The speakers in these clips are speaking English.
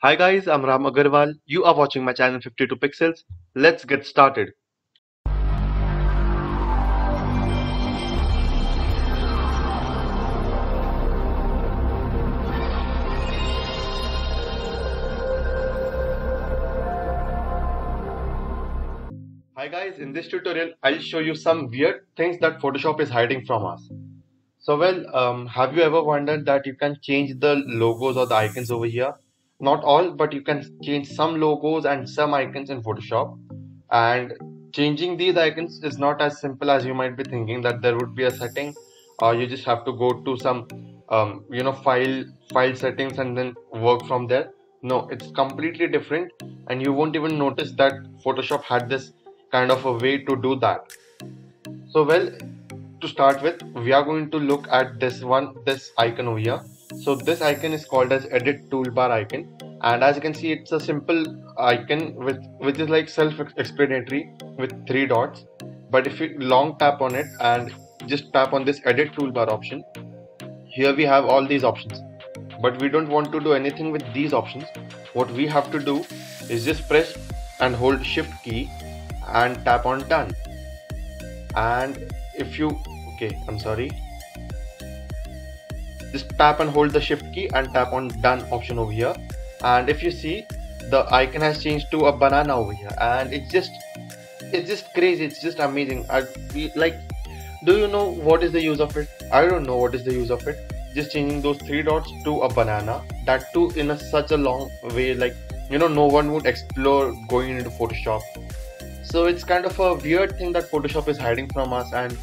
Hi guys, I'm Ram Agarwal. You are watching my channel 52 Pixels. Let's get started. Hi guys, in this tutorial I'll show you some weird things that Photoshop is hiding from us. Have you ever wondered that you can change the logos or the icons over here? Not all, but you can change some logos and some icons in Photoshop. And changing these icons is not as simple as you might be thinking, that there would be a setting or you just have to go to some file settings and then work from there. No, it's completely different, and you won't even notice that Photoshop had this kind of a way to do that. So well, to start with, we are going to look at this icon over here. So this icon is called as edit toolbar icon, and as you can see, it's a simple icon which is like self-explanatory with three dots. But if you long tap on it and just tap on this edit toolbar option, here we have all these options. But we don't want to do anything with these options. What we have to do is just press and hold shift key and tap on done. And if you I'm sorry, just tap and hold the shift key and tap on done option over here, and if you see, the icon has changed to a banana over here, and it's just crazy, it's just amazing. Like, do you know what is the use of it? I don't know what is the use of it. Just changing those three dots to a banana, that too in such a long way, like, no one would explore going into Photoshop. So it's kind of a weird thing that Photoshop is hiding from us, and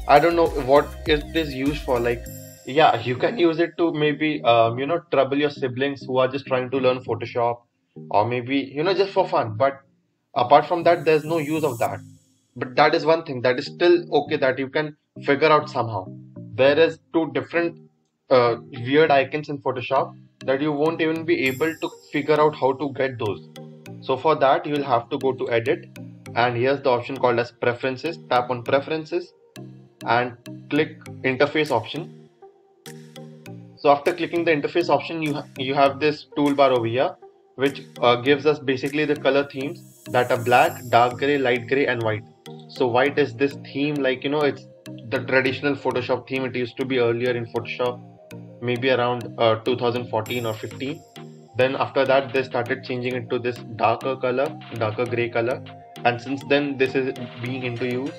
I don't know what it is used for. Like, yeah, you can use it to maybe trouble your siblings who are just trying to learn Photoshop, or maybe just for fun. But apart from that, there's no use of that. But that is one thing that is still okay, that you can figure out somehow. There is two different weird icons in Photoshop that you won't even be able to figure out how to get those. So for that, you will have to go to edit, and here's the option called as preferences. Tap on preferences and click interface option. So after clicking the interface option, you have this toolbar over here, which gives us basically the color themes that are black, dark gray, light gray, and white. So white is this theme, like, it's the traditional Photoshop theme. It used to be earlier in Photoshop, maybe around 2014 or 15. Then after that, they started changing it to this darker color, darker gray color, and since then this is being into use.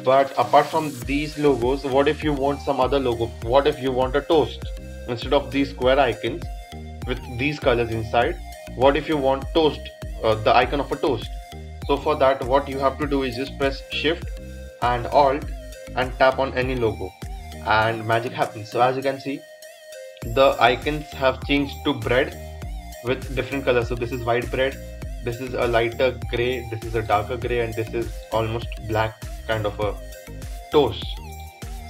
But apart from these logos, what if you want some other logo? What if you want a toast? Instead of these square icons with these colors inside, what if you want toast, the icon of a toast? So for that, what you have to do is just press shift and alt and tap on any logo, and magic happens. So as you can see, the icons have changed to bread with different colors. So this is white bread, this is a lighter gray, this is a darker gray, and this is almost black, kind of a toast.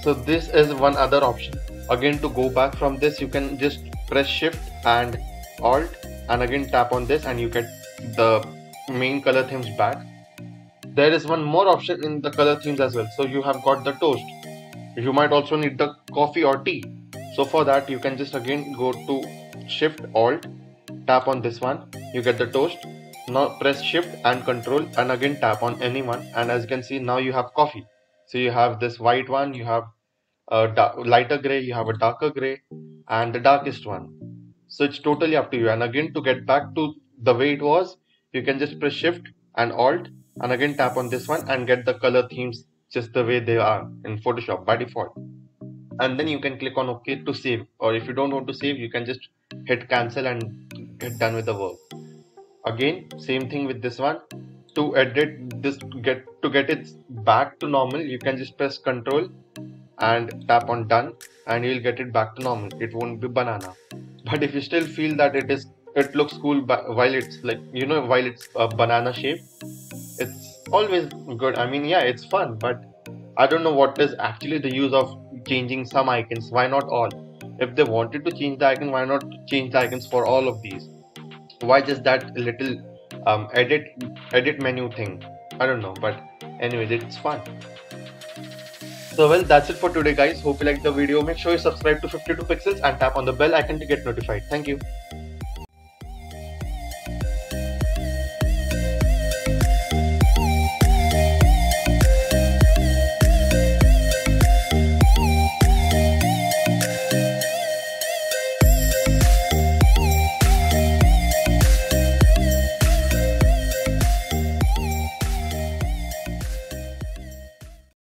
So this is one other option. Again, to go back from this, you can just press shift and alt and again tap on this, and you get the main color themes back. There is one more option in the color themes as well. So you have got the toast. You might also need the coffee or tea. So for that, you can just again go to shift alt, tap on this one, you get the toast. Now press shift and control and again tap on any one, and as you can see, now you have coffee. So you have this white one, you have a lighter gray, you have a darker gray, and the darkest one. So it's totally up to you. And again, to get back to the way it was, you can just press shift and alt and again tap on this one and get the color themes just the way they are in Photoshop by default. And then you can click on OK to save, or if you don't want to save, you can just hit cancel and get done with the work. Again, same thing with this one. To edit this, to get it back to normal, you can just press Ctrl and tap on done, and you will get it back to normal. It won't be banana. But if you still feel that it looks cool while it's like, while it's a banana shape, it's always good. I mean, yeah, it's fun, but I don't know what is actually the use of changing some icons. Why not all? If they wanted to change the icon, why not change the icons for all of these? Why just that little edit menu thing? I don't know, but anyways, it's fun. So well, that's it for today guys. Hope you liked the video. Make sure you subscribe to 52 Pixels and tap on the bell icon to get notified. Thank you.